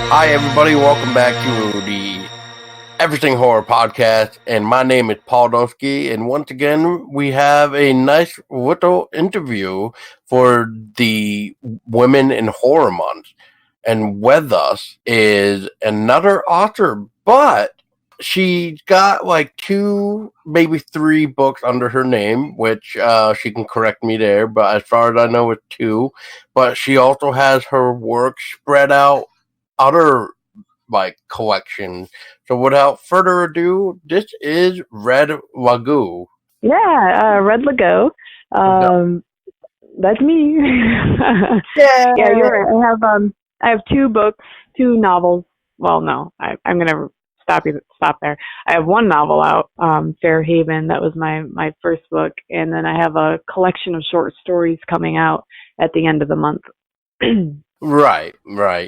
Hi, everybody. Welcome back to the Everything Horror Podcast. And my name is Paul Donsky. And once again, we have a nice little interview for the Women in Horror Month. And with us is another author, but she's got like 2, maybe 3 books under her name, which she can correct me there. But as far as I know, it's 2. But she also has her work spread out other like collections. So without further ado, this is Red Lagoe. Yeah, Red Lagoe. That's me. Yeah, you're right. I have 2 books, 2 novels. Well, no, I'm gonna stop there. I have 1 novel out, Fair Haven. That was my first book, and then I have a collection of short stories coming out at the end of the month. Right,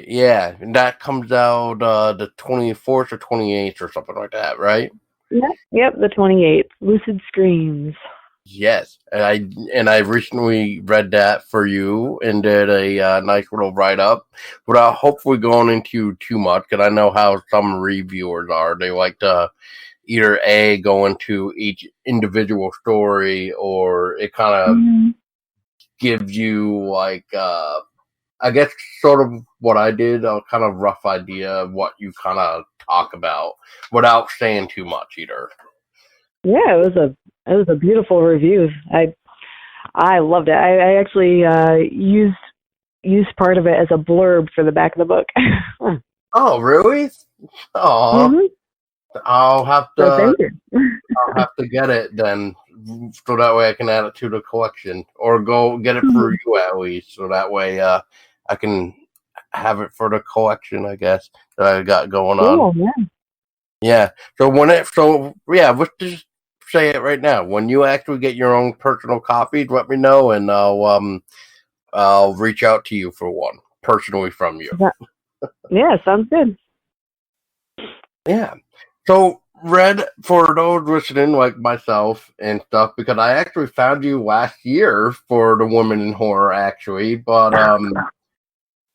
yeah. And that comes out the 24th or 28th or something like that, right? Yep, the 28th. Lucid Screams. Yes, and I recently read that for you and did a nice little write-up without hopefully going into too much, because I know how some reviewers are. They like to either go into each individual story, or it kind of gives you like I guess sort of what I did, a kind of rough idea of what you kind of talk about without saying too much either. Yeah, it was a beautiful review. I loved it. I actually used part of it as a blurb for the back of the book. Oh, really? Oh, I'll have to. I'll have to get it then, so that way I can add it to the collection, or go get it for you at least, so that way I can have it for the collection, I guess, that I got going on. Oh, yeah. Yeah. Let's just say it right now. When you actually get your own personal copy, let me know, and I'll reach out to you for one personally from you. Yeah, sounds good. Yeah. So, Red, for those listening, like myself and stuff, because I actually found you last year for the Women in Horror, actually, but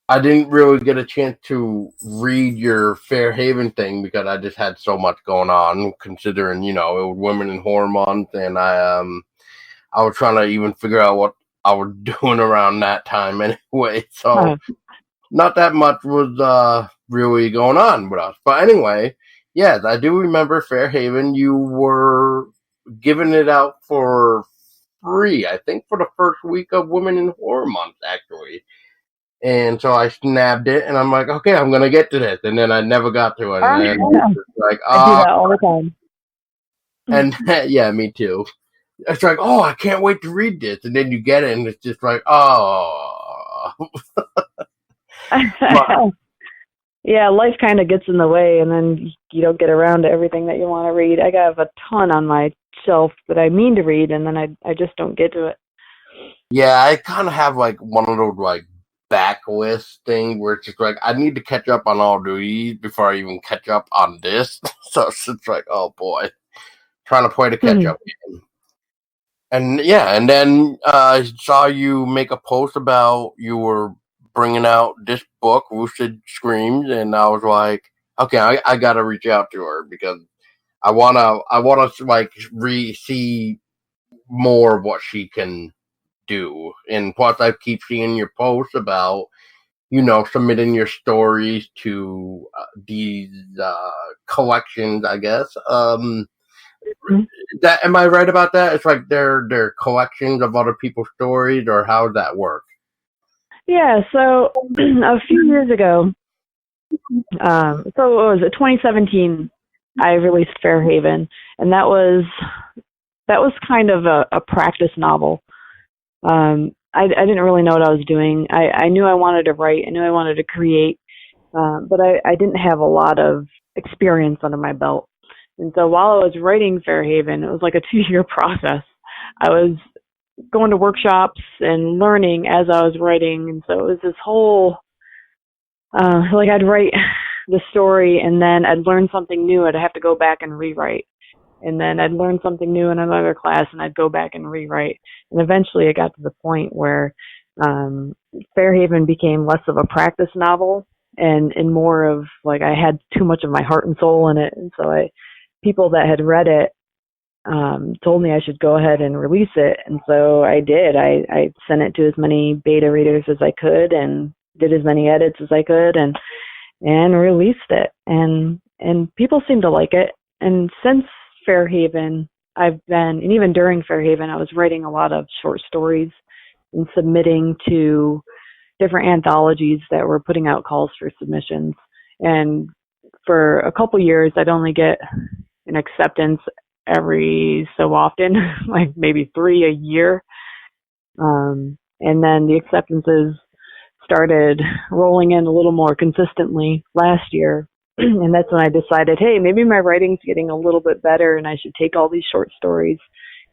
I didn't really get a chance to read your Fair Haven thing because I just had so much going on, considering, it was Women in Horror Month, and I was trying to even figure out what I was doing around that time anyway, so not that much was really going on with us. But anyway, yes, I do remember Fair Haven. You were giving it out for free, I think, for the first week of Women in Horror Month, actually. And so I snapped it, and I'm like, okay, I'm going to get to this. And then I never got to it. And then like, I do that all the time. And yeah, me too. It's like, oh, I can't wait to read this. And then you get it, and it's just like, oh. Yeah, life kind of gets in the way, and then you don't get around to everything that you want to read. I have a ton on my shelf that I mean to read, and then I just don't get to it. Yeah, I kind of have like one of those like backlist thing where it's just like, I need to catch up on all these before I even catch up on this. So it's like, oh boy, trying to play the catch up game. And yeah, and then I saw you make a post about you were bringing out this book, Lucid Screams, and I was like, okay, I gotta reach out to her because I wanna like see more of what she can do. And plus, I keep seeing your posts about submitting your stories to these collections, I guess. That, am I right about that? It's like they're collections of other people's stories, or how does that work? Yeah, so a few years ago, so what was it, 2017, I released Fair Haven, and that was kind of a practice novel. I didn't really know what I was doing. I knew I wanted to write, I knew I wanted to create, but I didn't have a lot of experience under my belt. And so while I was writing Fair Haven, it was like a 2-year process. I was going to workshops and learning as I was writing, and so it was this whole, like I'd write the story, and then I'd learn something new, I'd have to go back and rewrite. And then I'd learn something new in another class, and I'd go back and rewrite. And eventually it got to the point where Fair Haven became less of a practice novel and more of like I had too much of my heart and soul in it. And so people that had read it told me I should go ahead and release it. And so I did. I sent it to as many beta readers as I could and did as many edits as I could and released it. And people seem to like it. And since Fairhaven, and even during Fairhaven, I was writing a lot of short stories and submitting to different anthologies that were putting out calls for submissions. And for a couple years, I'd only get an acceptance every so often, like maybe 3 a year. And then the acceptances started rolling in a little more consistently last year. And that's when I decided, hey, maybe my writing's getting a little bit better and I should take all these short stories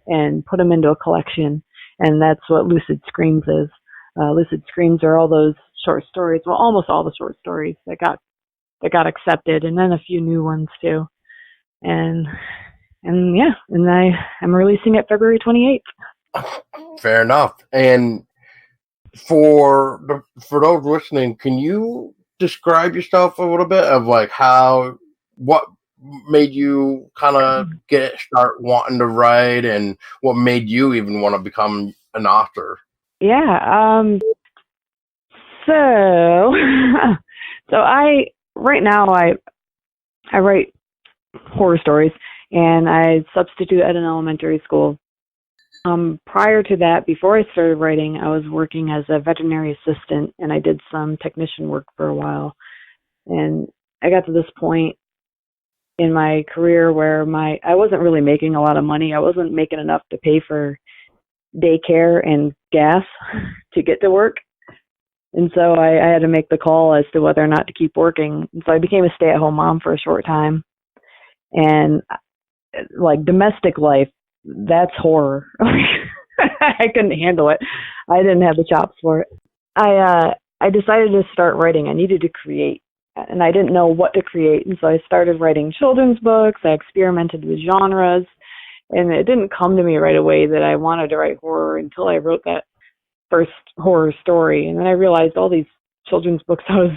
and put them into a collection. And that's what Lucid Screams is. Lucid Screams are all those short stories, well, almost all the short stories that got accepted, and then a few new ones too. And I'm releasing it February 28th. Fair enough. And for those listening, can you describe yourself a little bit of like what made you kind of start wanting to write, and what made you even want to become an author? Yeah. So right now I write horror stories, and I substitute at an elementary school. Prior to that, before I started writing, I was working as a veterinary assistant, and I did some technician work for a while. And I got to this point in my career where I wasn't really making a lot of money. I wasn't making enough to pay for daycare and gas to get to work. And so I had to make the call as to whether or not to keep working. And so I became a stay-at-home mom for a short time. And like domestic life, that's horror. I couldn't handle it. I didn't have the chops for it. I decided to start writing. I needed to create, and I didn't know what to create. And so I started writing children's books. I experimented with genres, and it didn't come to me right away that I wanted to write horror until I wrote that first horror story. And then I realized all these children's books I was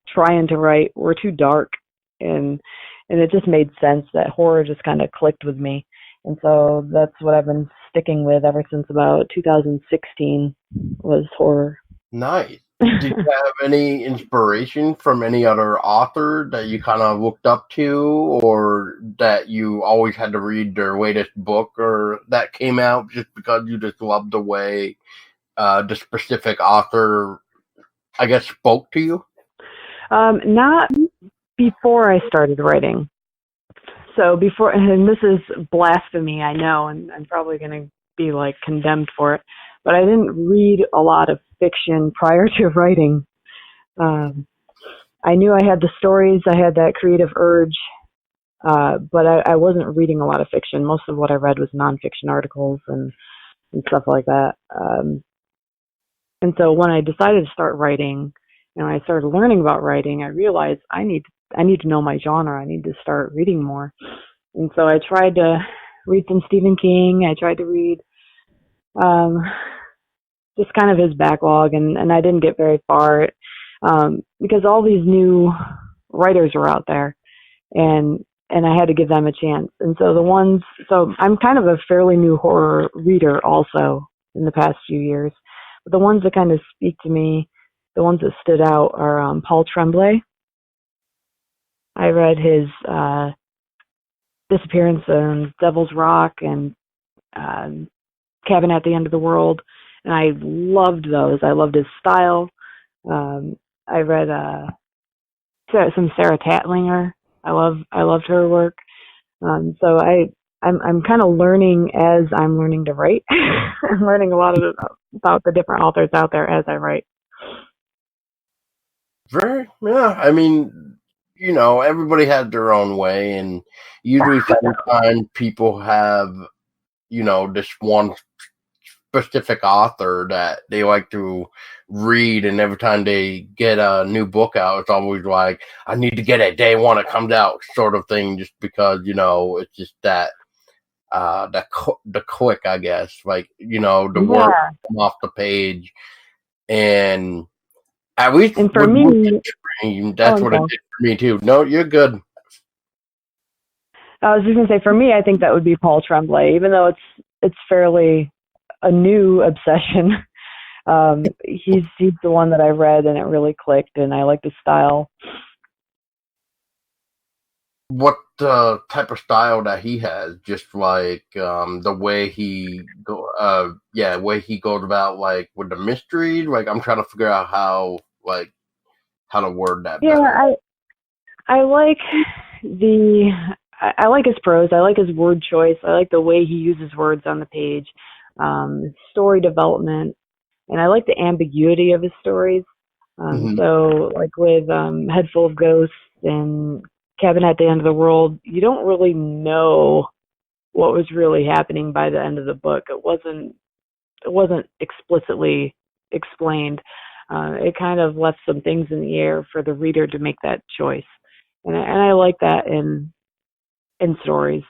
trying to write were too dark, and it just made sense that horror just kind of clicked with me. And so that's what I've been sticking with ever since about 2016 was horror. Nice. Did you have any inspiration from any other author that you kind of looked up to, or that you always had to read their latest book, or that came out just because you just loved the way the specific author, I guess, spoke to you? Not before I started writing. So before, and this is blasphemy, I know, and I'm probably going to be like condemned for it, but I didn't read a lot of fiction prior to writing. I knew I had the stories, I had that creative urge, but I wasn't reading a lot of fiction. Most of what I read was nonfiction articles and stuff like that. And so when I decided to start writing, and I started learning about writing, I realized I need to know my genre. I need to start reading more. And so I tried to read some Stephen King. I tried to read just kind of his backlog, and I didn't get very far because all these new writers are out there, and I had to give them a chance. And so I'm kind of a fairly new horror reader also in the past few years. But the ones that kind of speak to me, the ones that stood out are Paul Tremblay. I read his Disappearance on Devil's Rock and Cabin at the End of the World, and I loved those. I loved his style. I read some Sarah Tatlinger. I loved her work. So I'm kind of learning as I'm learning to write. I'm learning a lot about the different authors out there as I write. Yeah. I mean, everybody has their own way, and usually sometimes people have, this one specific author that they like to read, and every time they get a new book out, it's always like, I need to get it day one it comes out sort of thing, just because, it's just that the click, I guess, like, the work off the page. And at least and for me, mean, that's what it did for me too. No, you're good. I was just gonna say, for me, I think that would be Paul Tremblay, even though it's fairly a new obsession. He's the one that I read, and it really clicked, and I like his style. What type of style that he has? Just like the way he way he goes about like with the mystery. Like I'm trying to figure out how to word that better. Yeah, I like I like his prose. I like his word choice. I like the way he uses words on the page, story development, and I like the ambiguity of his stories. So, like with Head Full of Ghosts and Cabin at the End of the World, you don't really know what was really happening by the end of the book. It wasn't explicitly explained. It kind of left some things in the air for the reader to make that choice, and I like that in stories,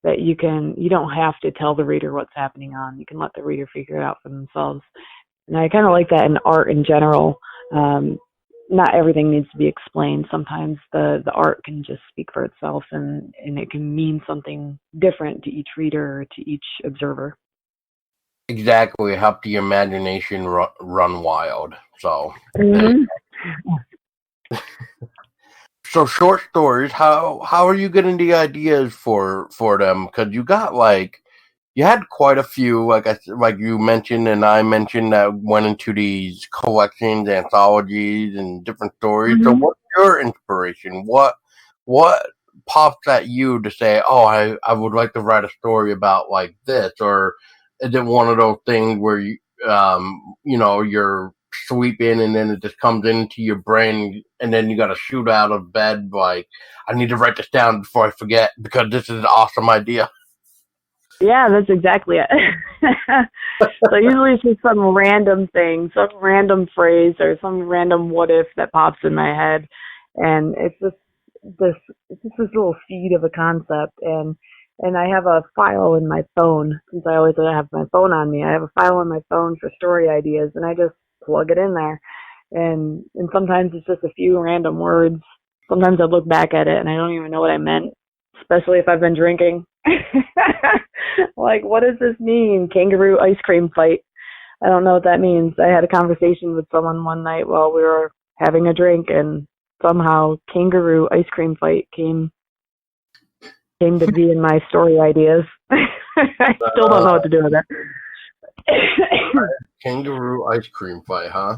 that you don't have to tell the reader what's happening on. You can let the reader figure it out for themselves. And I kind of like that in art in general. Not everything needs to be explained. Sometimes the art can just speak for itself, and it can mean something different to each reader or to each observer. Exactly, help the imagination run wild. So, so short stories. How are you getting the ideas for them? Because you had quite a few, like you mentioned, and I mentioned, that went into these collections, anthologies, and different stories. So, what's your inspiration? What pops at you to say, "Oh, I would like to write a story about like this," or is it one of those things where you're sleeping and then it just comes into your brain, and then you got to shoot out of bed like, I need to write this down before I forget because this is an awesome idea. Yeah, that's exactly it. So usually it's just some random thing, some random phrase, or some random what if that pops in my head, and it's just this little seed of a concept, and I have a file in my phone, since I always have my phone on me. I have a file on my phone for story ideas, and I just plug it in there, and sometimes it's just a few random words. Sometimes I look back at it and I don't even know what I meant, especially if I've been drinking. Like, what does this mean? Kangaroo ice cream fight. I don't know what that means. I had a conversation with someone one night while we were having a drink, and somehow kangaroo ice cream fight came to be in my story ideas. I still don't know what to do with it. Kangaroo ice cream fight, huh?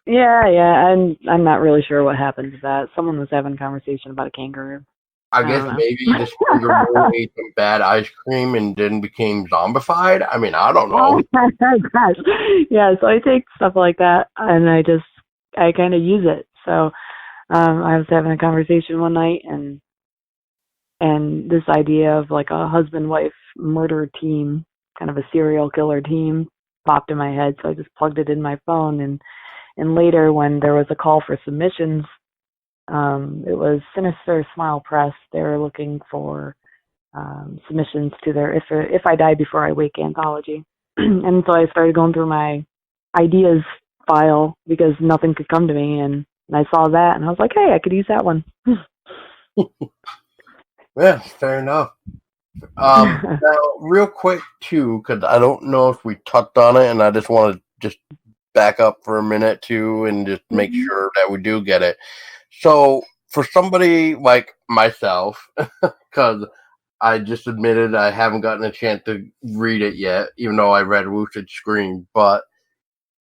Yeah. I'm not really sure what happened to that. Someone was having a conversation about a kangaroo. I guess maybe this kangaroo ate some bad ice cream and then became zombified. I mean, I don't know. Yeah, so I take stuff like that and I kind of use it. So I was having a conversation one night, and this idea of like a husband-wife murder team, kind of a serial killer team, popped in my head. So I just plugged it in my phone, and later when there was a call for submissions, it was Sinister Smile Press. They were looking for submissions to their If I Die Before I Wake anthology. And so I started going through my ideas file because nothing could come to me, and I saw that and I was like, hey, I could use that one. Yeah, fair enough. Now, real quick too, because I don't know if we touched on it, and I just want to just back up for a minute too and just make sure that we do get it. So for somebody like myself, because I just admitted I haven't gotten a chance to read it yet, even though I read Lucid Scream, but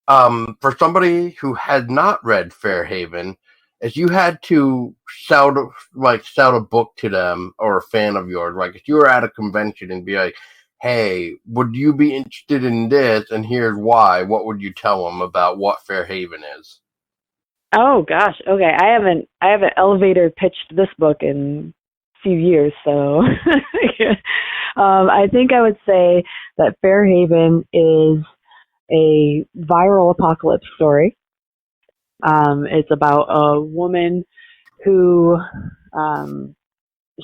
for somebody who had not read Fairhaven, if you had to sell a book to them, or a fan of yours, like if you were at a convention and be like, hey, would you be interested in this, and here's why, what would you tell them about what Fairhaven is? Oh gosh, okay. I haven't elevator pitched this book in a few years, so I think I would say that Fairhaven is a viral apocalypse story. It's about a woman who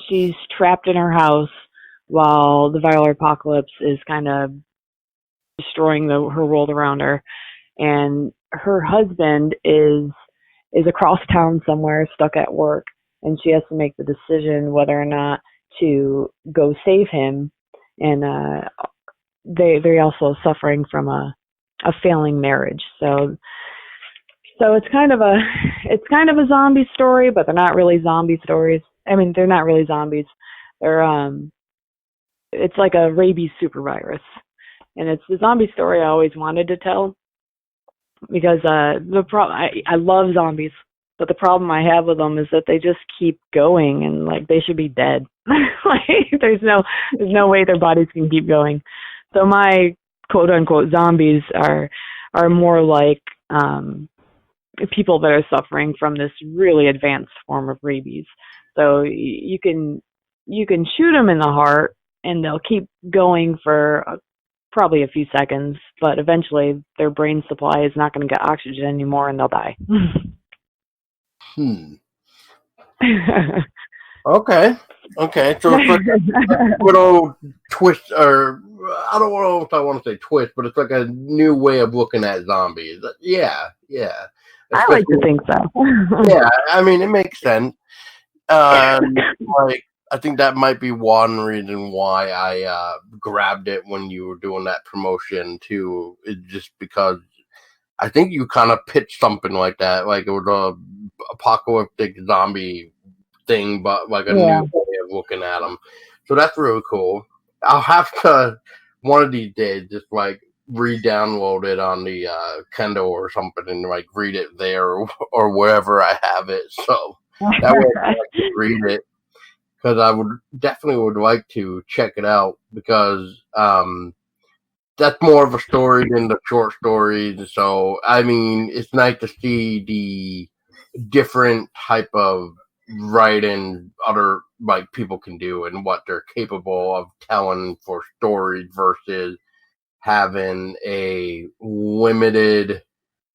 she's trapped in her house while the viral apocalypse is kind of destroying her world around her, and her husband is is across town somewhere, stuck at work, and she has to make the decision whether or not to go save him. And they're also suffering from a failing marriage. So it's kind of a zombie story, but they're not really zombie stories. I mean, they're not really zombies. They're it's like a rabies super virus, and it's the zombie story I always wanted to tell because I love zombies, but the problem I have with them is that they just keep going, and like they should be dead. Like there's no way their bodies can keep going. So my quote unquote zombies are more like people that are suffering from this really advanced form of rabies. So you can shoot them in the heart, and they'll keep going for probably a few seconds, but eventually their brain supply is not going to get oxygen anymore, and they'll die. Okay. So it's like a little twist, or I don't know if I want to say twist, but it's like a new way of looking at zombies. Yeah. I like to think so. Yeah, I mean, it makes sense. Like, I think that might be one reason why I grabbed it when you were doing that promotion too. It's just because I think you kind of pitched something like that, like it was a apocalyptic zombie thing, but like a new way of looking at them. So that's really cool. I'll have to one of these days just like re-download it on the Kindle or something and like read it there or wherever I have it. So that way I can read it, because I would like to check it out, because that's more of a story than the short stories. So I mean, it's nice to see the different type of writing other like people can do and what they're capable of telling for stories versus having a limited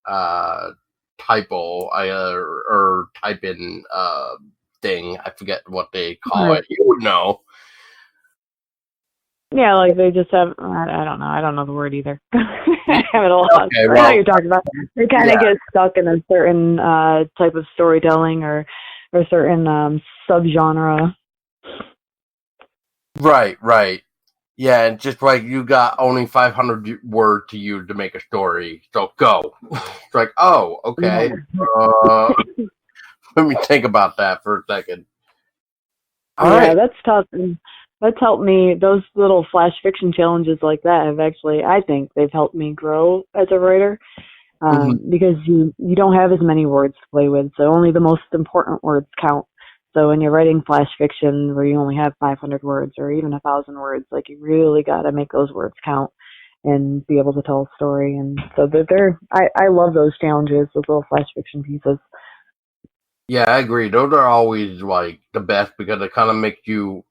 typo or type in thing. I forget what they call it. You would know. Yeah, like they just have, I don't know. I don't know the word either. I have it all lost. Okay, well, I know what you're talking about. They kind of get stuck in a certain type of storytelling or certain subgenre. Right. Yeah, and just like you got only 500 words to use to make a story, so go. It's like, oh, okay. Let me think about that for a second. All right. That's tough. That's helped me. Those little flash fiction challenges like that have actually, I think, they've helped me grow as a writer, because you don't have as many words to play with, so only the most important words count. So when you're writing flash fiction where you only have 500 words or even 1,000 words, like you really got to make those words count and be able to tell a story. And so I love those challenges, those little flash fiction pieces. Yeah, I agree. Those are always like the best because it kind of makes you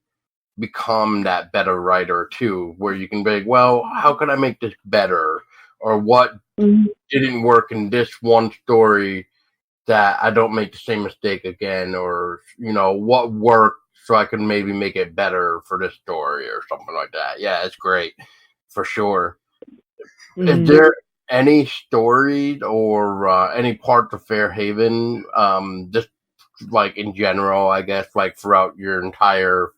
become that better writer too, where you can be like, well, how can I make this better? Or what didn't work in this one story that I don't make the same mistake again, or what worked so I can maybe make it better for this story or something like that. Yeah, it's great for sure. Is there any stories or any parts of Fairhaven, just like in general, I guess, like throughout your entire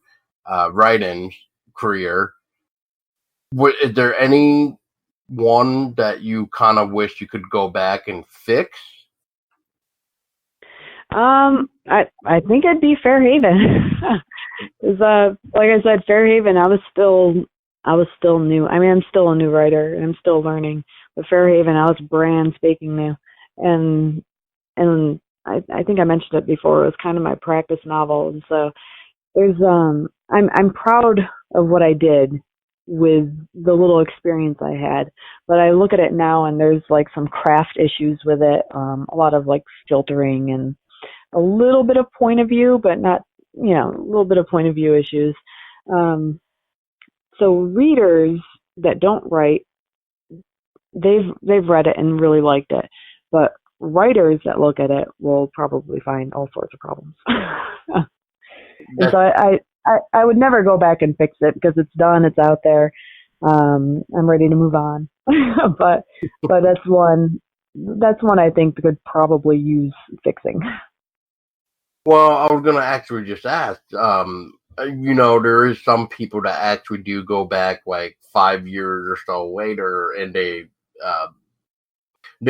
writing career, is there any one that you kind of wish you could go back and fix? I think it'd be Fairhaven. Because, like I said, Fairhaven, I was still new. I mean, I'm still a new writer, and I'm still learning. But Fairhaven, I was brand spanking new, and I think I mentioned it before. It was kind of my practice novel, and so there's I'm proud of what I did with the little experience I had. But I look at it now, and there's like some craft issues with it, a lot of like filtering and a little bit of point of view, but not, a little bit of point of view issues. So readers that don't write, they've read it and really liked it, but writers that look at it will probably find all sorts of problems. And so I would never go back and fix it because it's done, it's out there. I'm ready to move on. but that's one that's one I think could probably use fixing. Well, I was gonna actually just ask. There is some people that actually do go back like 5 years or so later, and they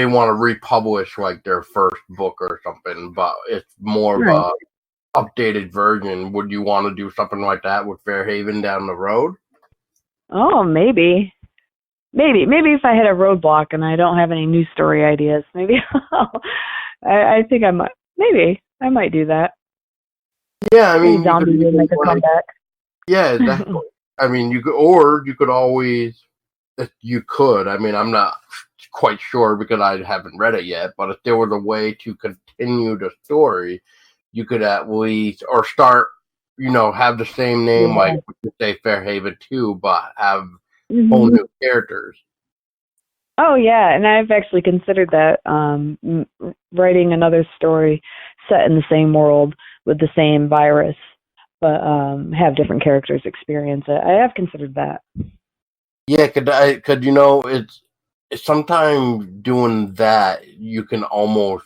want to republish like their first book or something, but it's more of Right. a updated version. Would you want to do something like that with Fairhaven down the road? Oh, maybe. Maybe if I hit a roadblock and I don't have any new story ideas, maybe I think I might. Maybe I might do that. Yeah, I Maybe mean, you could zombies will even make a comeback. yeah, exactly. I mean, you could always, if you could. I mean, I'm not quite sure because I haven't read it yet. But if there was a way to continue the story, you could at least or start, have the same name like Yeah. say Fairhaven 2, but have whole Hmm. new characters. Oh yeah, and I've actually considered that writing another story set in the same world with the same virus, but have different characters experience it. I have considered that. Yeah, could it's sometimes doing that you can almost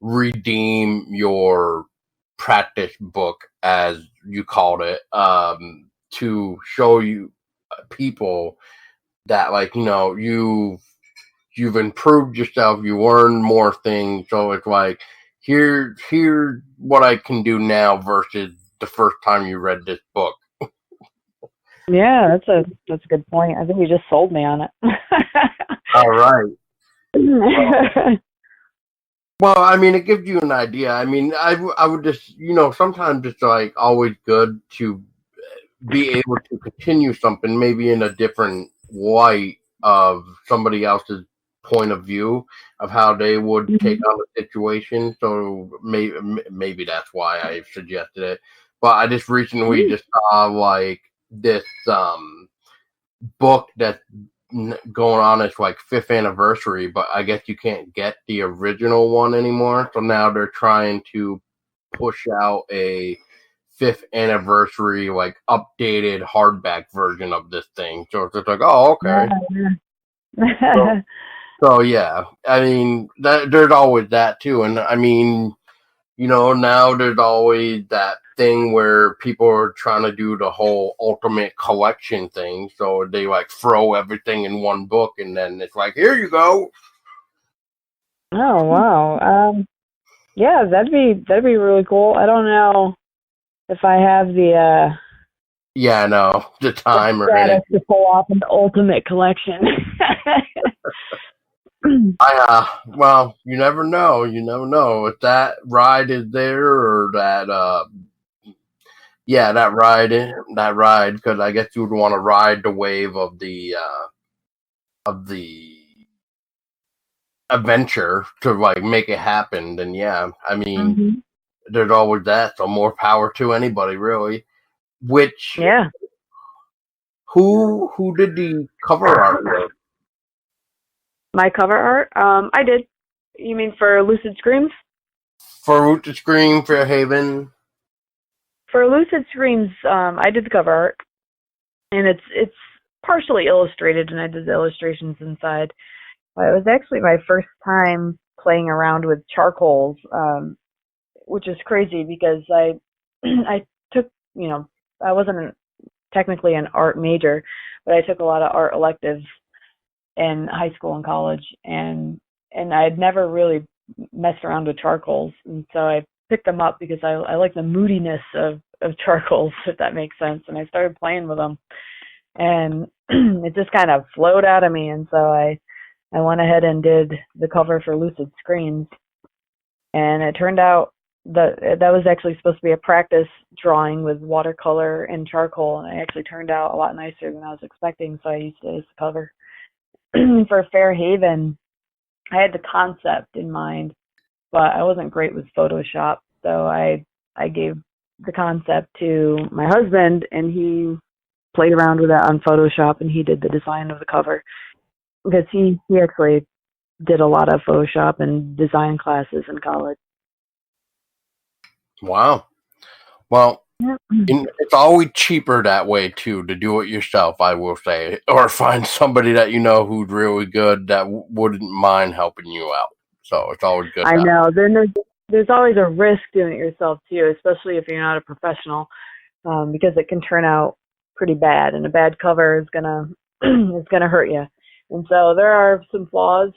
redeem your practice book, as you called it, to show you people that like you've improved yourself, you learned more things. So it's like here's what I can do now versus the first time you read this book. Yeah, that's a good point. I think you just sold me on All right. it. Well, I mean, it gives you an idea. I mean, I would just, sometimes it's like always good to be able to continue something maybe in a different light of somebody else's point of view of how they would take on the situation. So maybe that's why I suggested it. But I just recently just saw like this book that's going on its like fifth anniversary, but I guess you can't get the original one anymore. So now they're trying to push out a fifth anniversary like updated hardback version of this thing. So it's just like, oh, okay. So, Yeah. so yeah, I mean, there's always that too, and I mean, now there's always that thing where people are trying to do the whole ultimate collection thing. So they like throw everything in one book and then it's like, here you go. Oh wow. Yeah, that'd be really cool. I don't know if I have Yeah, no, the the time or status anything. to pull off an ultimate collection. Well, you never know. You never know if that ride is there or that, yeah, that ride, because I guess you would want to ride the wave of the adventure to like make it happen. Then yeah, I mean, Hmm. there's always that. So more power to anybody, really. Which Yeah. who did the cover art for? My cover art. I did. You mean for Lucid Screams? For Root to Scream, Fairhaven. For Lucid Screams, I did the cover art, and it's partially illustrated, and I did the illustrations inside. It was actually my first time playing around with charcoals, which is crazy because I took, I wasn't technically an art major, but I took a lot of art electives in high school and college, and I had never really messed around with charcoals, and so I picked them up because I like the moodiness of charcoals, if that makes sense, and I started playing with them, and it just kind of flowed out of me, and so I went ahead and did the cover for Lucid Screens, and it turned out that was actually supposed to be a practice drawing with watercolor and charcoal, and it actually turned out a lot nicer than I was expecting, so I used it as the cover. For Fairhaven, I had the concept in mind, but I wasn't great with Photoshop, so I gave the concept to my husband, and he played around with it on Photoshop, and he did the design of the cover because he actually did a lot of Photoshop and design classes in college. Wow. Well, It's always cheaper that way too, to do it yourself, I will say, or find somebody that you know who's really good that wouldn't mind helping you out. So it's always good. I know. Then there's always a risk doing it yourself too, especially if you're not a professional, because it can turn out pretty bad, and a bad cover is gonna is gonna hurt you. And so there are some flaws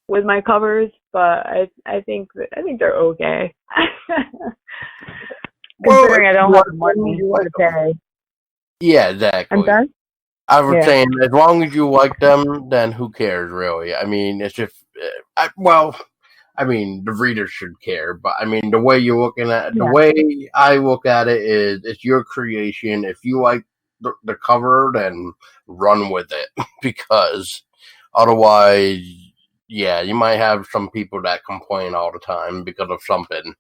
with my covers, but I think they're okay. Considering I don't have the money to pay. Yeah, exactly. I'm sorry? I was saying, as long as you like them, then who cares, really? I mean, it's just, I mean, the readers should care, but I mean, the way you're looking at the way I look at it is, it's your creation. If you like the cover, then run with it, because otherwise, yeah, you might have some people that complain all the time because of something.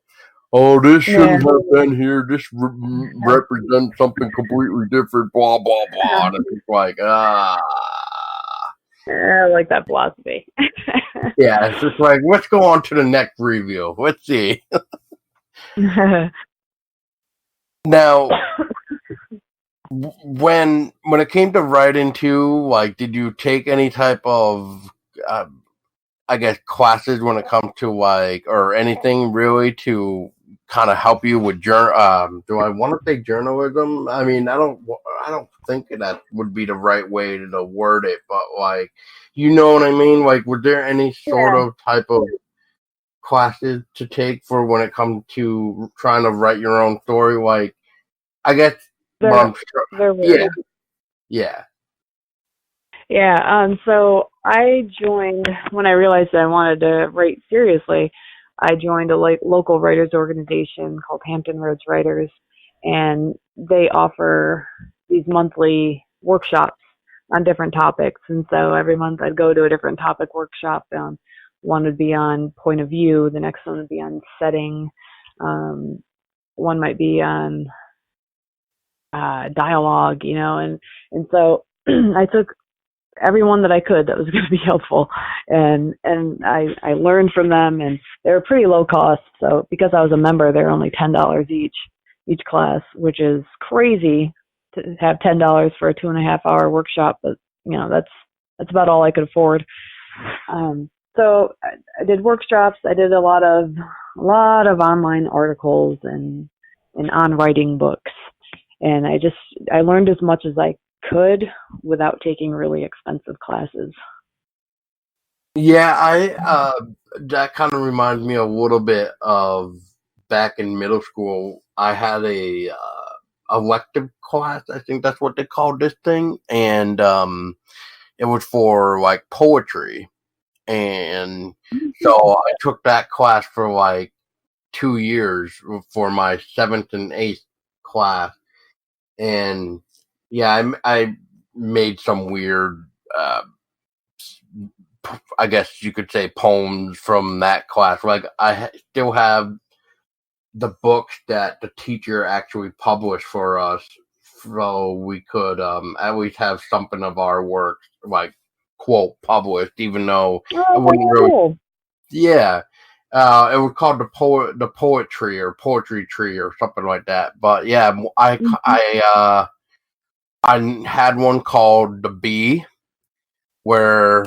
Oh, this shouldn't have been here. This represents something completely different. Blah blah blah. And it's like, I like that philosophy. Yeah, it's just like, let's go on to the next review. Let's see. Now, when it came to writing too, like, did you take any type of, I guess, classes when it comes to like, or anything really to kind of help you with do I want to say journalism? I mean, I don't think that would be the right way to word it, but like, you know what I mean? Like, were there any sort of type of classes to take for when it comes to trying to write your own story? Like, I guess, yeah. So I joined, when I realized that I wanted to write seriously, I joined a local writers organization called Hampton Roads Writers, and they offer these monthly workshops on different topics. And so every month I'd go to a different topic workshop. One would be on point of view, the next one would be on setting, one might be on dialogue, and so I took every one that I could that was going to be helpful, and I learned from them, and they were pretty low cost. So because I was a member, they're only $10 each class, which is crazy to have $10 for a 2.5 hour workshop. But that's about all I could afford. So I did workshops. I did a lot of online articles and on writing books, and I learned as much as I could without taking really expensive classes. Yeah, that kind of reminds me a little bit of back in middle school. I had a elective class, I think that's what they called this thing, and it was for like poetry, and so I took that class for like 2 years for my 7th and 8th class, and yeah, I made some weird, I guess you could say, poems from that class. Like, I still have the books that the teacher actually published for us, so we could at least have something of our work, like, quote, published, even though it wouldn't really. Cool. Yeah. It was called the poetry or poetry tree or something like that. But yeah, I had one called the Bee, where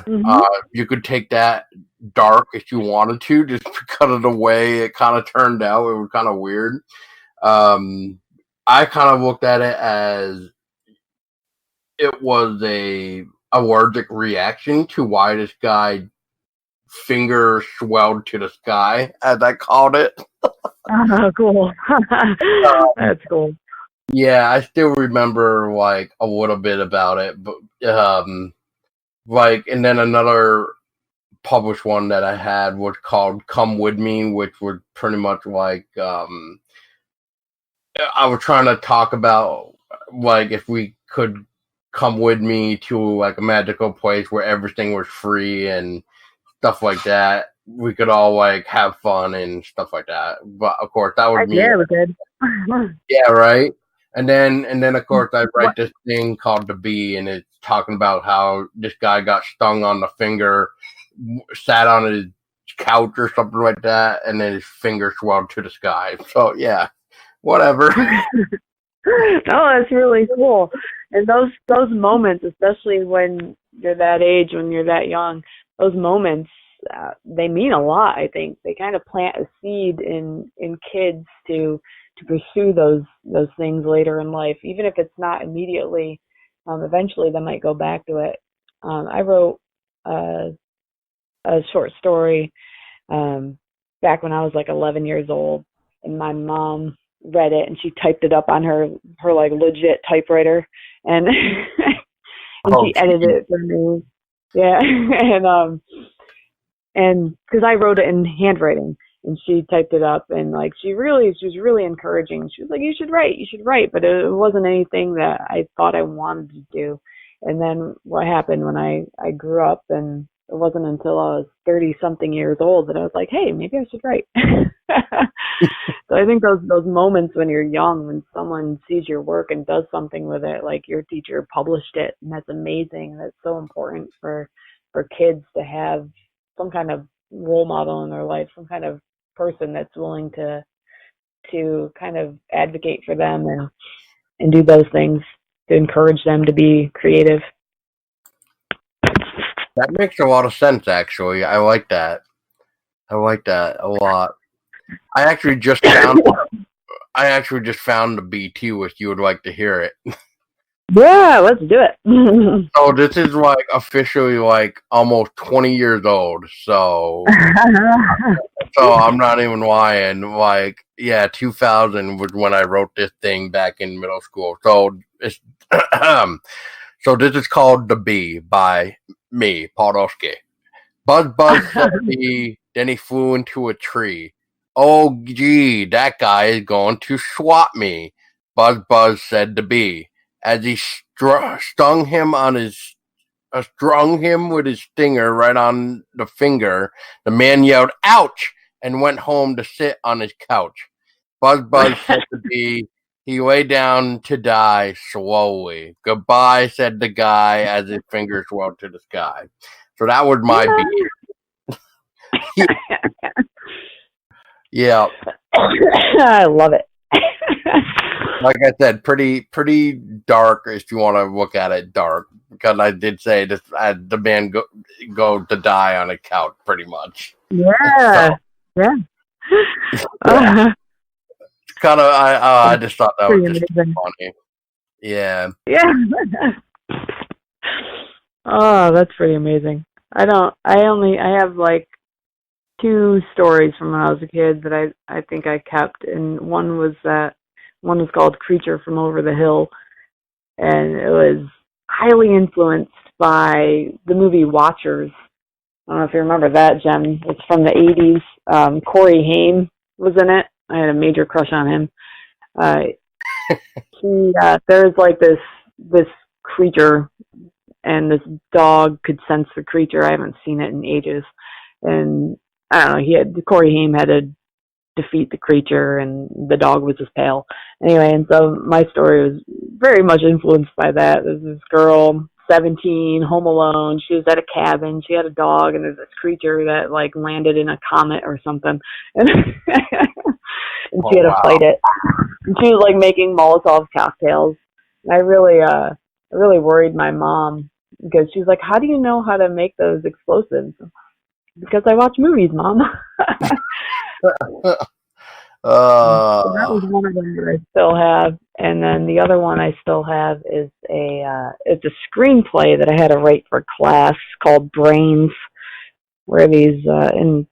you could take that dark if you wanted to, just because of the way it kind of turned out. It was kind of weird. I kind of looked at it as it was a allergic reaction to why this guy finger swelled to the sky, as I called it. Cool. That's cool. Yeah, I still remember like a little bit about it, but like, and then another published one that I had was called "Come With Me," which was pretty much like I was trying to talk about, like, if we could come with me to like a magical place where everything was free and stuff like that, we could all like have fun and stuff like that. But of course, that was me. Yeah, we did. Yeah, right. And then of course I write this thing called The Bee, and it's talking about how this guy got stung on the finger, sat on his couch or something like that, and then his finger swelled to the sky. So yeah, whatever. No, that's really cool. And those moments, especially when you're that age, when you're that young, those moments they mean a lot. I think they kind of plant a seed in kids to pursue those things later in life, even if it's not immediately. Eventually, they might go back to it. I wrote a short story back when I was like 11 years old, and my mom read it and she typed it up on her like legit typewriter, and and she edited it for me. Yeah, and because I wrote it in handwriting and she typed it up, and like she was really encouraging. She was like, you should write, but it wasn't anything that I thought I wanted to do. And then what happened when I grew up, and it wasn't until I was 30 something years old that I was like, hey, maybe I should write. So I think those moments when you're young, when someone sees your work and does something with it, like your teacher published it, and that's amazing. That's so important for kids to have some kind of role model in their life, some kind of person that's willing to kind of advocate for them and do those things to encourage them to be creative. That makes a lot of sense, actually. I like that. I like that a lot. I actually just found the BT if you would like to hear it. Yeah, let's do it. So this is like officially like almost 20 years old. So I'm not even lying. Like, yeah, 2000 was when I wrote this thing back in middle school. So it's so this is called The Bee by me, Podolsky. Buzz said the bee, then he flew into a tree. Oh, gee, that guy is going to swat me. Buzz said the bee. As he strung him with his stinger right on the finger, the man yelled, ouch, and went home to sit on his couch. Buzz said the bee. He lay down to die slowly. Goodbye, said the guy as his fingers went to the sky. So that was my bee. Yeah. I love it. Like I said, pretty dark if you want to look at it dark, because I did say this, the man go to die on a couch pretty much. Yeah. So, yeah. Kind of, I just thought that was just funny. Yeah. Yeah. Oh, that's pretty amazing. I have like 2 stories from when I was a kid that I think I kept, and one was called Creature from Over the Hill, and it was highly influenced by the movie Watchers. I don't know if you remember that, Jem. It's from the 80s. Corey Haim was in it. I had a major crush on him. There's like this creature, and this dog could sense the creature. I haven't seen it in ages, and I don't know. Corey Haim had to defeat the creature, and the dog was just pale. Anyway, and so my story was very much influenced by that. There's this girl, 17, home alone. She was at a cabin. She had a dog, and there's this creature that like landed in a comet or something, and and she had to fight it. And she was like making Molotov cocktails. And I really worried my mom, because she was like, "How do you know how to make those explosives?" Because I watch movies, Mom. So that was one of them that I still have, and then the other one I still have is it's a screenplay that I had to write for class called Brains, where these and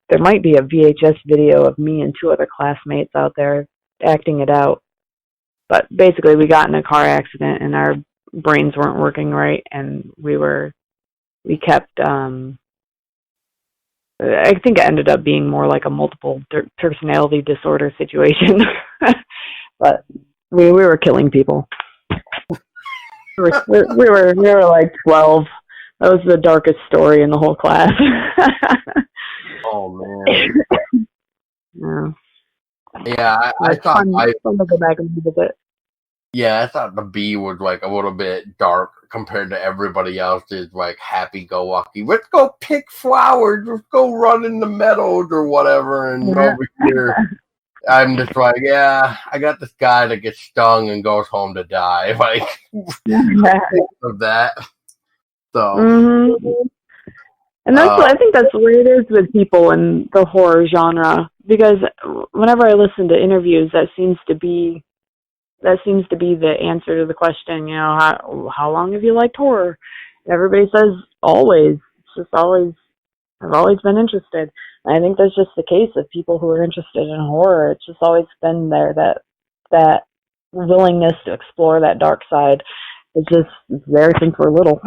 there might be a VHS video of me and 2 other classmates out there acting it out. But basically, we got in a car accident and our brains weren't working right, and we kept. I think it ended up being more like a multiple personality disorder situation, but we were killing people. We were like 12. That was the darkest story in the whole class. Oh man. Yeah, I thought fun to go back and revisit. Yeah, I thought the bee was like a little bit dark compared to everybody else's like happy-go-lucky. Let's go pick flowers. Let's go run in the meadows or whatever. And over here, I'm just like, yeah, I got this guy that gets stung and goes home to die. Like, of that. So, Mm-hmm. And that's I think that's the way it is with people in the horror genre, because whenever I listen to interviews, that seems to be the answer to the question. You know, how long have you liked horror? Everybody says always. It's just always. I've always been interested. And I think that's just the case of people who are interested in horror. It's just always been there, that willingness to explore that dark side. It's there since we're little.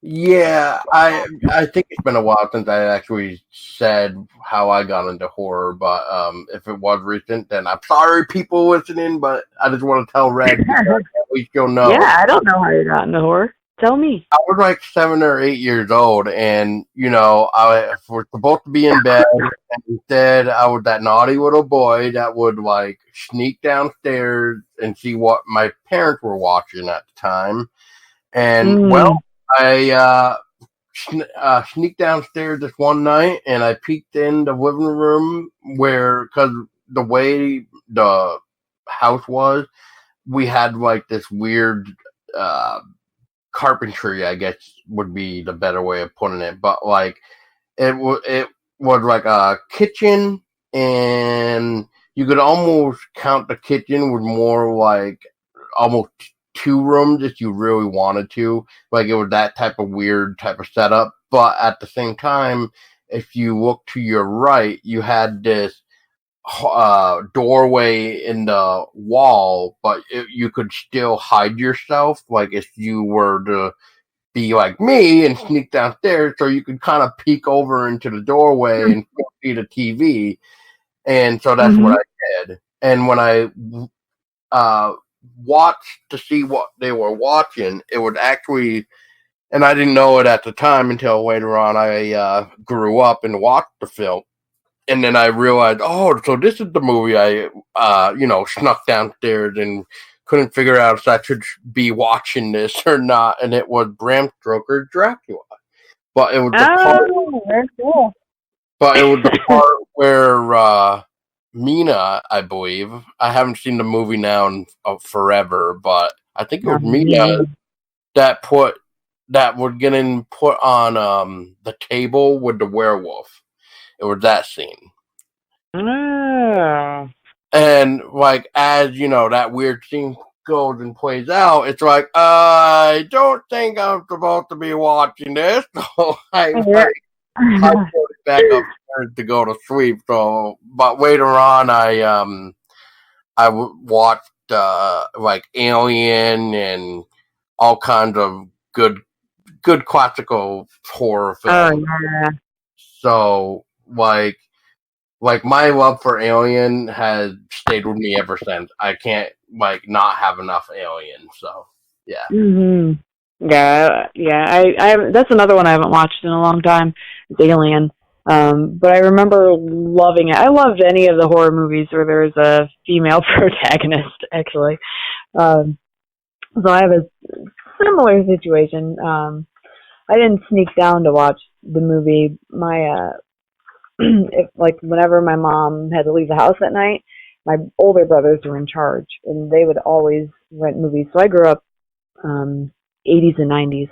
yeah, I think it's been a while since I actually said how I got into horror, but if it was recent, then I'm sorry, people listening, but I just want to tell Red, at least you'll know. Yeah, I don't know how you got into horror. Tell me. I was like 7 or 8 years old, and I was supposed to be in bed, and instead I was that naughty little boy that would like sneak downstairs and see what my parents were watching at the time. And well, I sneaked downstairs this one night, and I peeked in the living room because the way the house was, we had like this weird carpentry, I guess would be the better way of putting it. But like it was like a kitchen, and you could almost count the kitchen with more like almost 2 rooms if you really wanted to. Like it was that type of weird type of setup. But at the same time, if you look to your right, you had this doorway in the wall, but you could still hide yourself. Like if you were to be like me and sneak downstairs, so you could kind of peek over into the doorway and see the TV. And so that's what I did. And when I watched to see what they were watching, it would actually, and I didn't know it at the time until later on I grew up and watched the film. And then I realized, oh, so this is the movie I, snuck downstairs and couldn't figure out if I should be watching this or not. And it was Bram Stoker's Dracula. But it was very cool. But it was the part where Mina, I believe, I haven't seen the movie now in forever, but I think it was Mina that was getting put on the table with the werewolf. It was that scene. Oh. And, like, as, that weird scene goes and plays out, it's like, I don't think I'm supposed to be watching this. So I put it back upstairs to go to sleep. So, but later on, I watched, like, Alien and all kinds of good classical horror films. Oh, yeah. So, like my love for Alien has stayed with me ever since. I can't not have enough Alien. So yeah. Yeah. I that's another one I haven't watched in a long time. It's Alien. But I remember loving it. I loved any of the horror movies where there's a female protagonist. Actually, so I have a similar situation. I didn't sneak down to watch the movie. My whenever my mom had to leave the house at night, my older brothers were in charge, and they would always rent movies. So I grew up 80s and 90s.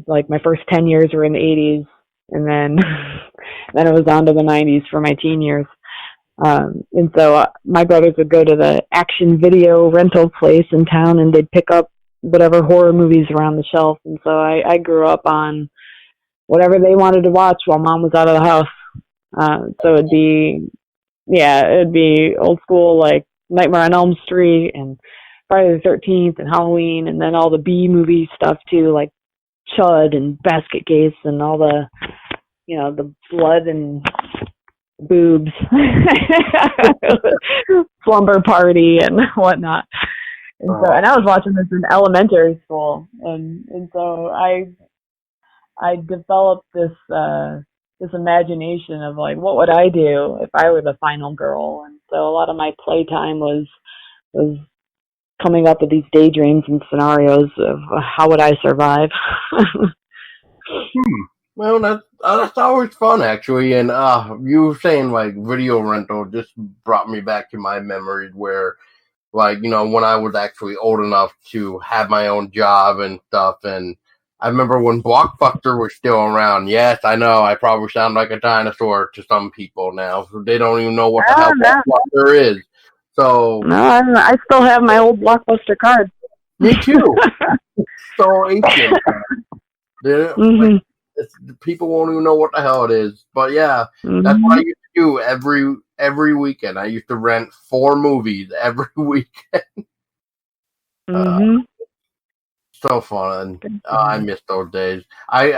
Like my first 10 years were in the 80s, and then then it was on to the 90s for my teen years. And so my brothers would go to the Action Video rental place in town, and they'd pick up whatever horror movies were on the shelf. And so I grew up on whatever they wanted to watch while mom was out of the house. So it'd be old school, like Nightmare on Elm Street and Friday the 13th and Halloween, and then all the B movie stuff too, like Chud and Basket Case and all the, the blood and boobs, Slumber Party and whatnot. And so, and I was watching this in elementary school, and so I developed this imagination of like, what would I do if I were the final girl? And so a lot of my playtime was coming up with these daydreams and scenarios of how would I survive. Well, that's always fun, actually. And you saying like video rental just brought me back to my memories where, like, when I was actually old enough to have my own job and stuff. And I remember when Blockbuster was still around. Yes, I know I probably sound like a dinosaur to some people now. They don't even know what the hell No, Blockbuster is. So no, I still have my old Blockbuster card. me too. So ancient. Mm-hmm. People won't even know what the hell it is. But yeah, that's what I Mm-hmm. used to do every weekend. I used to rent 4 movies every week. Uh, Mm-hmm. so fun. I miss those days. I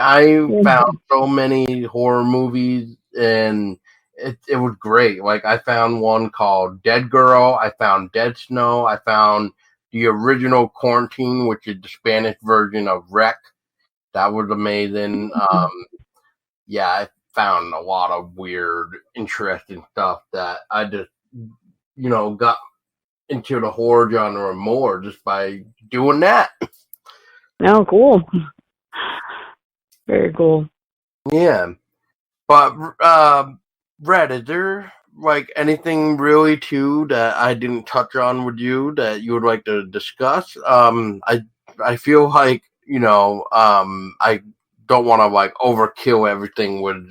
found so many horror movies, and it was great. Like, I found one called Dead Girl. I found Dead Snow. I found the original Quarantine, which is the Spanish version of Wreck. That was amazing. Yeah, I found a lot of weird, interesting stuff that I just, got into the horror genre more just by doing that. Oh, cool. Very cool. Yeah. But, Red, is there, like, anything really, too, that I didn't touch on with you that you would like to discuss? I feel like, I don't want to, like, overkill everything with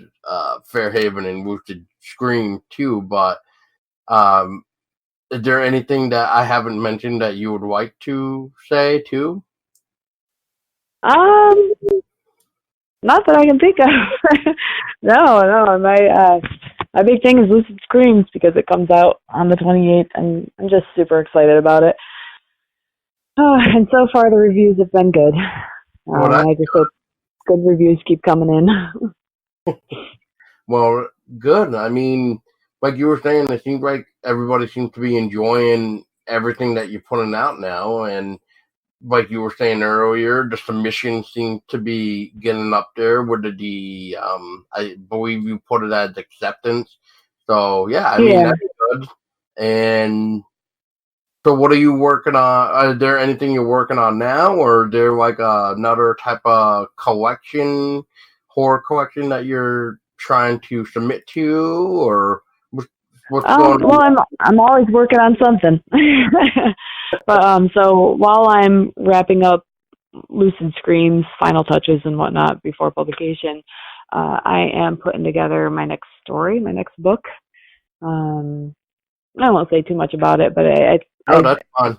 Fairhaven and Woosted Scream, too, but um, is there anything that I haven't mentioned that you would like to say, too? Um, Not that I can think of. No, my big thing is Lucid Screams because it comes out on the 28th, and I'm just super excited about it. And so far the reviews have been good. Well, I just hope good reviews keep coming in. Well, good. I mean, like you were saying, it seems like everybody seems to be enjoying everything that you're putting out now. And like you were saying earlier, the submissions seem to be getting up there with I believe you put it as acceptance. So, yeah, I mean, Yeah. that's good. And so what are you working on? Is there anything you're working on now, or is there like another type of horror collection that you're trying to submit to, or what's going on? Well, I'm always working on something. But so while I'm wrapping up Lucid Screams, final touches and whatnot before publication, I am putting together my next story, my next book. Um, I won't say too much about it, but Oh, I that's fun.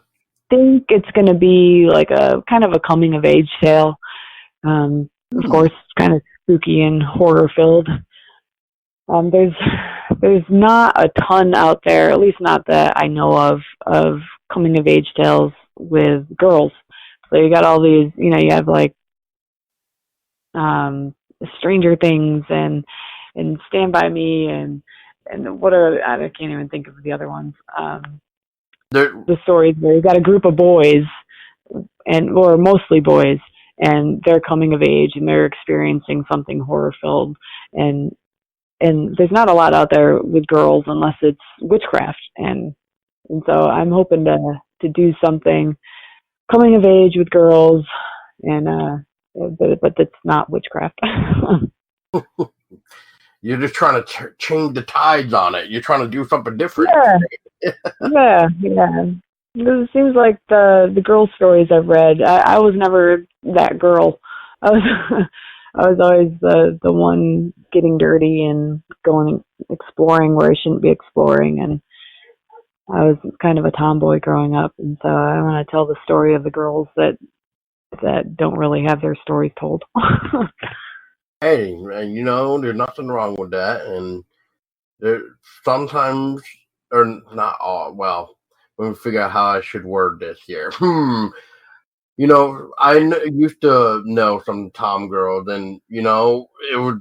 think it's going to be like a kind of a coming of age tale. Of course, it's kind of spooky and horror filled. There's not a ton out there, at least not that I know of coming of age tales with girls. So you got all these, you have like um, Stranger Things and Stand by Me and what are I can't even think of the other ones. There, The stories where you got a group of boys or mostly boys, and they're coming of age and they're experiencing something horror filled, and there's not a lot out there with girls unless it's witchcraft, and so I'm hoping to do something coming of age with girls, and but it's not witchcraft. you're just trying to change the tides on it. You're trying to do something different. Yeah, yeah. It seems like the girl stories I've read. I was never that girl. I was I was always the one getting dirty and going exploring where I shouldn't be exploring, and I was kind of a tomboy growing up, and so I want to tell the story of the girls that don't really have their stories told. Hey, and there's nothing wrong with that. And there sometimes, or not all. Well, let me figure out how I should word this here. I used to know some Tom girls, and it was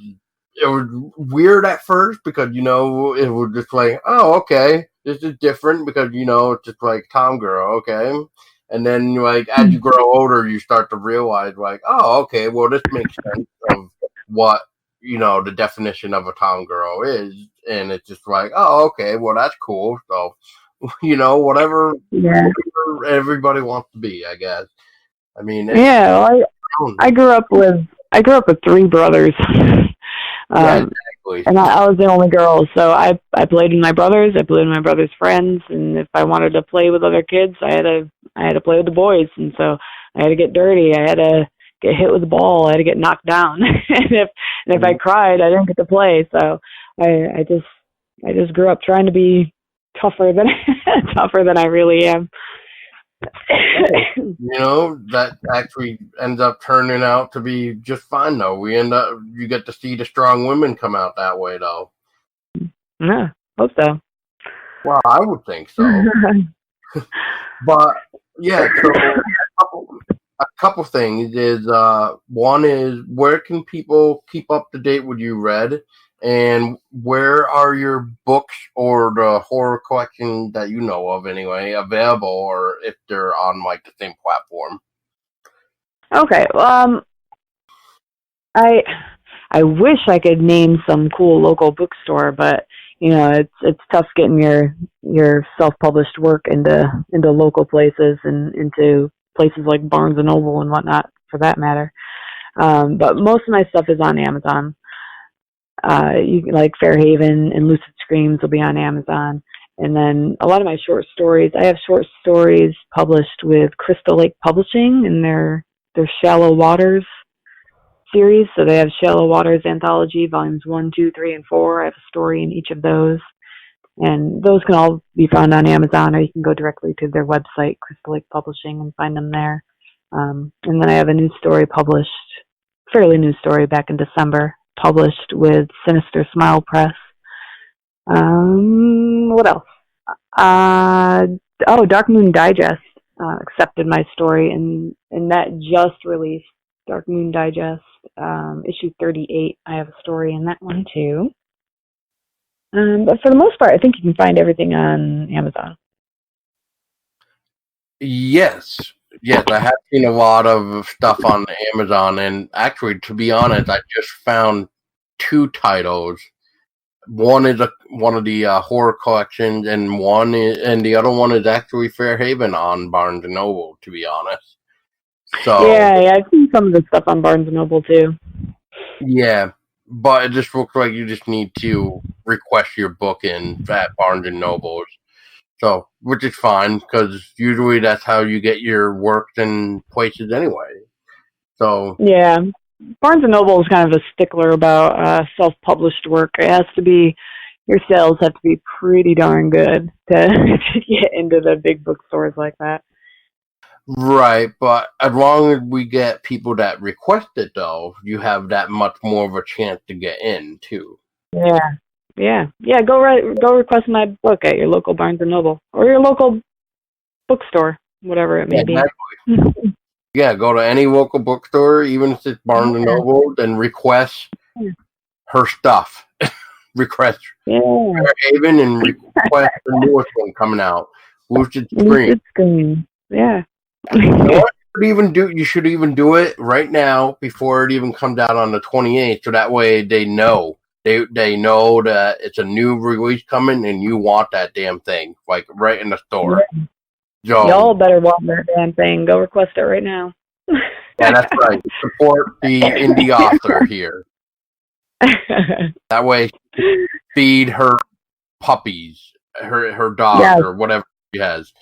weird at first because it was just like, oh, okay, this is different because it's just like Tom girl, okay, and then like as you grow older, you start to realize like, oh, okay, well this makes sense of what the definition of a Tom girl is, and it's just like, oh, okay, well that's cool. So whatever, Yeah, whatever everybody wants to be, I guess. I mean, yeah. Well, I grew up with I grew up with three brothers. Yeah, exactly. And I was the only girl, so I played with my brothers. I played with my brothers' friends, and if I wanted to play with other kids, I had to play with the boys, and so I had to get dirty. I had to get hit with the ball. I had to get knocked down, and if I cried, I didn't get to play. So I just grew up trying to be tougher than tougher than I really am. That actually ends up turning out to be just fine, though. You get to see the strong women come out that way, though. Yeah, hope so. Well, I would think so. But yeah, so a couple things is one is, where can people keep up to date with you, Red? And where are your books or the horror collection that you know of anyway available, or if they're on like the same platform? Okay. I wish I could name some cool local bookstore, but it's tough getting your self-published work into local places and into places like Barnes and Noble and whatnot, for that matter. But most of my stuff is on Amazon. Like Fairhaven and Lucid Screams will be on Amazon. And then a lot of my short stories, I have short stories published with Crystal Lake Publishing in their Shallow Waters series. So they have Shallow Waters Anthology, volumes 1, 2, 3, and 4. I have a story in each of those. And those can all be found on Amazon, or you can go directly to their website, Crystal Lake Publishing, and find them there. And then I have a new story published, fairly new story, back in December, published with Sinister Smile Press. What else? Dark Moon Digest accepted my story, and that just released. Dark Moon Digest, issue 38. I have a story in that one too. But for the most part, I think you can find everything on Amazon. Yes, I have seen a lot of stuff on Amazon, and actually, to be honest, I just found 2 titles. One is one of the horror collections, and the other one is actually Fairhaven on Barnes and Noble, to be honest. So yeah, I've seen some of the stuff on Barnes and Noble too. Yeah, but it just looks like you just need to request your book in at Barnes and Nobles. So, which is fine, because usually that's how you get your work in places anyway. So yeah, Barnes and Noble is kind of a stickler about self-published work. It has to be, your sales have to be pretty darn good to get into the big bookstores like that. Right, but as long as we get people that request it, though, you have that much more of a chance to get in too. Yeah. Go request my book at your local Barnes and Noble or your local bookstore, whatever it may be. Exactly. Yeah, go to any local bookstore, even if it's Barnes and Noble, and request her stuff. Request Fairhaven and request the newest one coming out, Lucid Scream. Yeah. You should even do it right now before it even comes out on the 28th, so that way they know. They know that it's a new release coming, and you want that damn thing, like right in the store. Yeah. So, y'all better want that damn thing. Go request it right now. Yeah, that's right. Support the indie author here. That way, feed her puppies, her dog, or whatever she has.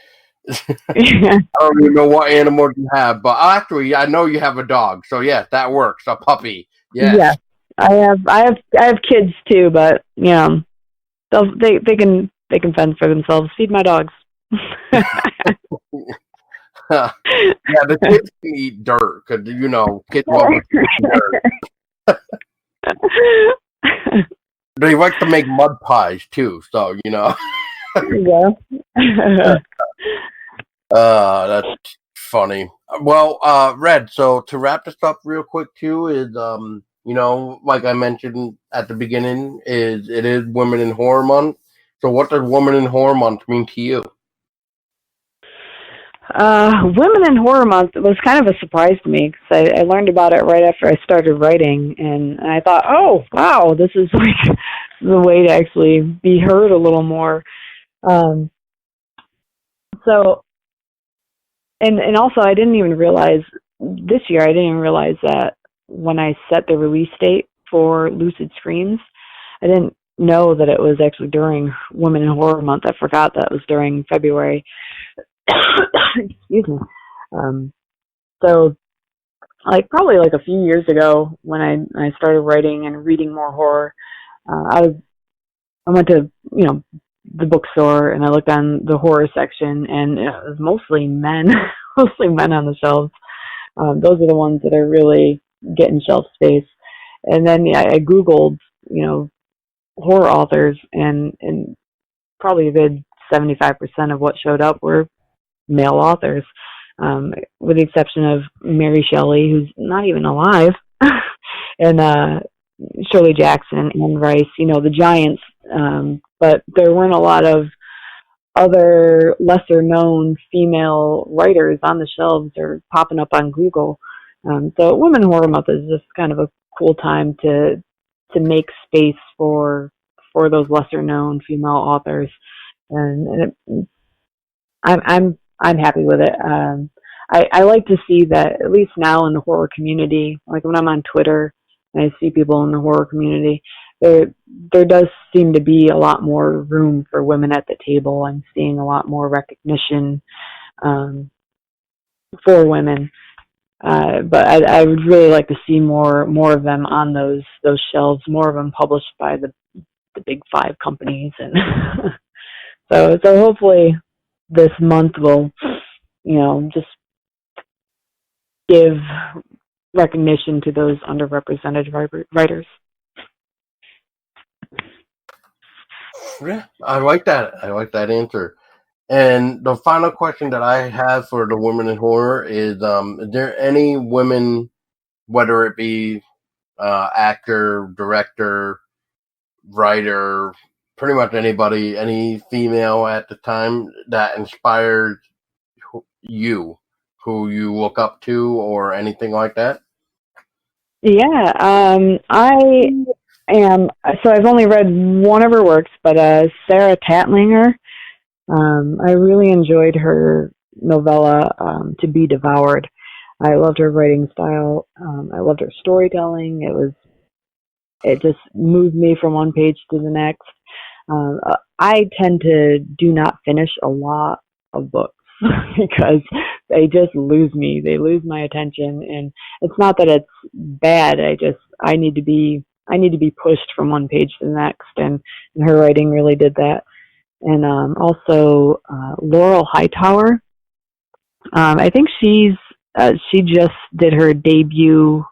I don't even know what animal you have, but actually, I know you have a dog, so yeah, that works. A puppy, yes. Yeah, I have kids too, but they can fend for themselves. Feed my dogs. Yeah, the kids can eat dirt because kids love dirt. They like to make mud pies too, so Yeah. That's funny. Well, Red, so to wrap this up real quick too is like I mentioned at the beginning, it is Women in Horror Month. So what does Women in Horror Month mean to you? Women in Horror Month was kind of a surprise to me because I learned about it right after I started writing, and I thought, oh wow, this is like the way to actually be heard a little more. So, and also I didn't even realize this year, I didn't even realize that when I set the release date for Lucid Screens. I didn't know that it was actually during Women in Horror Month. I forgot that was during February. Excuse me. So, like, probably like a few years ago when I started writing and reading more horror, I went to, the bookstore, and I looked on the horror section, and it was mostly men, mostly men on the shelves. Those are the ones that are really getting shelf space. And then I Googled, horror authors, and probably a good 75% of what showed up were male authors, with the exception of Mary Shelley, who's not even alive, and Shirley Jackson, Anne Rice, the giants. But there weren't a lot of other lesser known female writers on the shelves or popping up on Google. So Women in Horror Month is just kind of a cool time to make space for those lesser known female authors, and I'm happy with it. I like to see that, at least now in the horror community, like when I'm on Twitter and I see people in the horror community, there does seem to be a lot more room for women at the table. I'm seeing a lot more recognition for women. But I would really like to see more of them on those shelves, more of them published by the big five companies, and so hopefully this month will, just give recognition to those underrepresented writers. Yeah, I like that. I like that answer. And the final question that I have for the women in horror is there any women, whether it be actor, director, writer, pretty much anybody, any female at the time that inspired you, who you look up to or anything like that? Yeah, I am. So I've only read one of her works, but Sarah Tatlinger. I really enjoyed her novella, To Be Devoured. I loved her writing style. I loved her storytelling. It just moved me from one page to the next. I tend to do not finish a lot of books because they just lose me. They lose my attention, and it's not that it's bad. I need to be pushed from one page to the next, and her writing really did that. And also Laurel Hightower. I think she just did her debut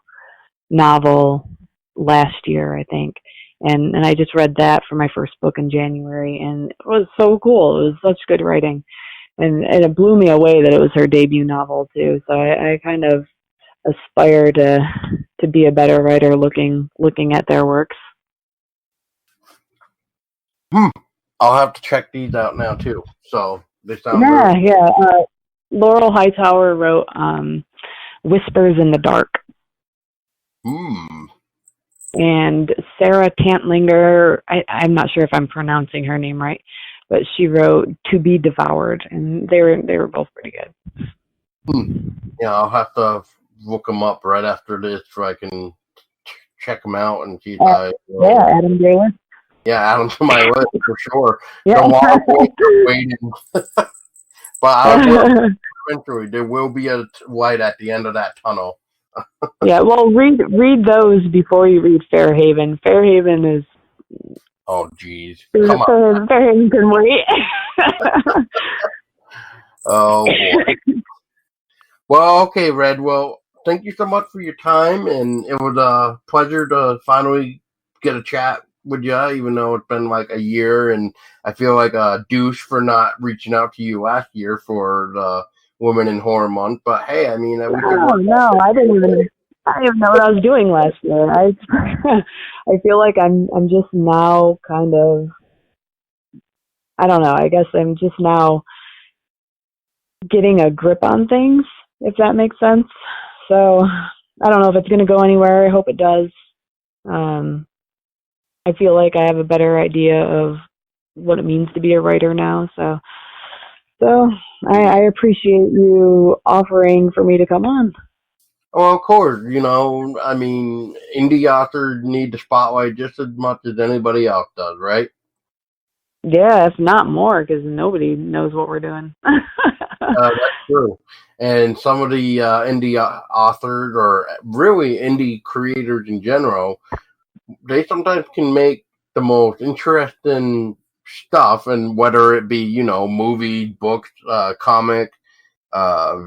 novel last year, I think. And I just read that for my first book in January, and it was so cool. It was such good writing, and it blew me away that it was her debut novel too. So I kind of aspire to be a better writer looking at their works. I'll have to check these out now too. So they sound Laurel Hightower wrote Whispers in the Dark. And Sarah Tantlinger, I'm not sure if I'm pronouncing her name right, but she wrote To Be Devoured, and they were both pretty good. Yeah, I'll have to look them up right after this so I can check them out and see if add them to your list. Yeah, add them to my list for sure. Yeah. Waiting. But I will eventually. There will be a light at the end of that tunnel. Yeah, well, read those before you read Fairhaven. Fairhaven is. Oh, geez. Come on. Fairhaven can wait. Oh, boy. Well, okay, Red. Well, thank you so much for your time, and it was a pleasure to finally get a chat with you, even though it's been like a year, and I feel like a douche for not reaching out to you last year for the Women in Horror Month. But hey, I mean, I didn't even know what I was doing last year. I feel like I'm just now kind of, I don't know, I guess I'm just now getting a grip on things, if that makes sense. So I don't know if it's going to go anywhere. I hope it does. I feel like I have a better idea of what it means to be a writer now. So I appreciate you offering for me to come on. Well, of course, I mean, indie authors need the spotlight just as much as anybody else does, right? Yeah, if not more, because nobody knows what we're doing. That's true. And some of the indie authors, or really indie creators in general, they sometimes can make the most interesting stuff, and whether it be, movie, books, comic, uh,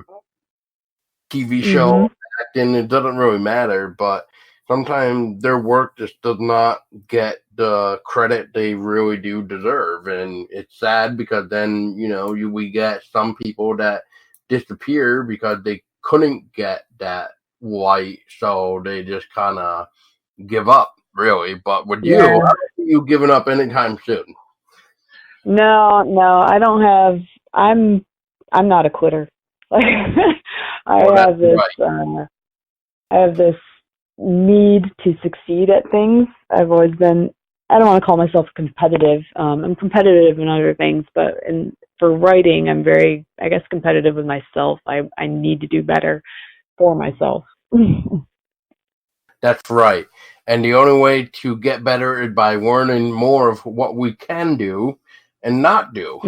TV show, acting, it doesn't really matter, but sometimes their work just does not get the credit they really do deserve. And it's sad because then, we get some people that disappear because they couldn't get that light, so they just kind of give up, really. But with you, I Yeah. don't see you giving up anytime soon. No, I don't have. I'm not a quitter. Like I Well, that's have this. right. I have this need to succeed at things. I've always been. I don't want to call myself competitive. I'm competitive in other things, but for writing, I'm very, I guess, competitive with myself. I need to do better for myself. That's right. And the only way to get better is by learning more of what we can do and not do.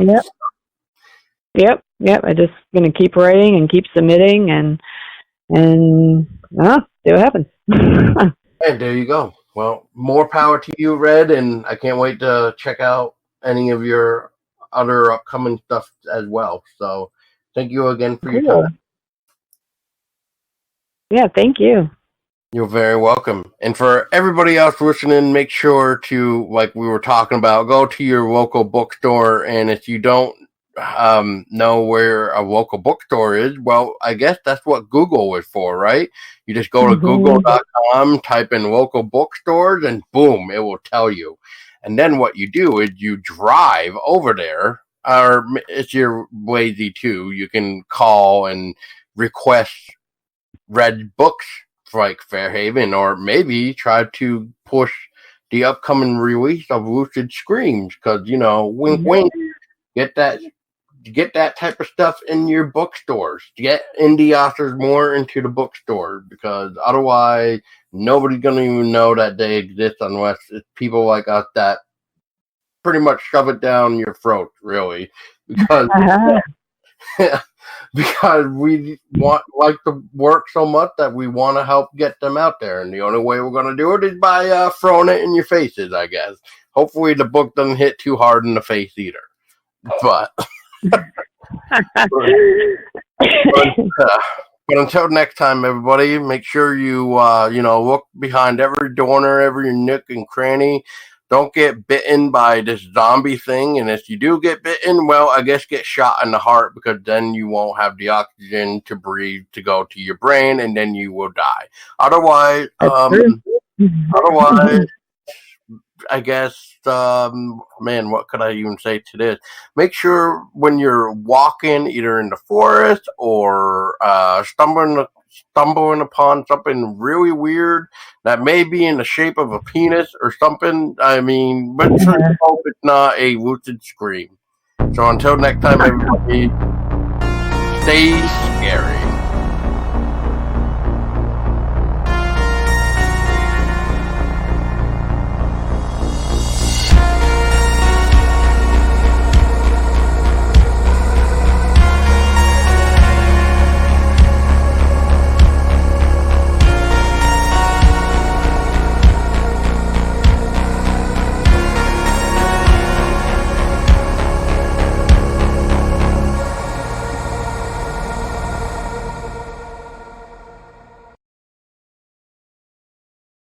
Yep. I just gonna keep writing and keep submitting and see what happens. And there you go. Well, more power to you, Red, and I can't wait to check out any of your other upcoming stuff as well. So thank you again for your time. Yeah, thank you. You're very welcome. And for everybody else listening, make sure to, like we were talking about, go to your local bookstore. And if you don't know where a local bookstore is, well, I guess that's what Google is for, right? You just go to google.com, type in local bookstores, and boom, it will tell you. And then what you do is you drive over there, or if you're lazy too, you can call and request read books like Fairhaven, or maybe try to push the upcoming release of Lucid Screams, because, wink, wink, get that type of stuff in your bookstores. Get indie authors more into the bookstore, because otherwise nobody's gonna even know that they exist unless it's people like us that pretty much shove it down your throat, really, because because we like the work so much that we want to help get them out there, and the only way we're going to do it is by throwing it in your faces, I guess. Hopefully the book doesn't hit too hard in the face either, but but until next time, everybody, make sure you look behind every corner, every nook and cranny. Don't get bitten by this zombie thing. And if you do get bitten, well, I guess get shot in the heart, because then you won't have the oxygen to breathe to go to your brain, and then you will die. Otherwise, I guess, man, what could I even say to this? Make sure when you're walking, either in the forest or stumbling upon something really weird that may be in the shape of a penis or something, I mean, but hope it's not a lucid scream. So until next time, everybody, stay scary.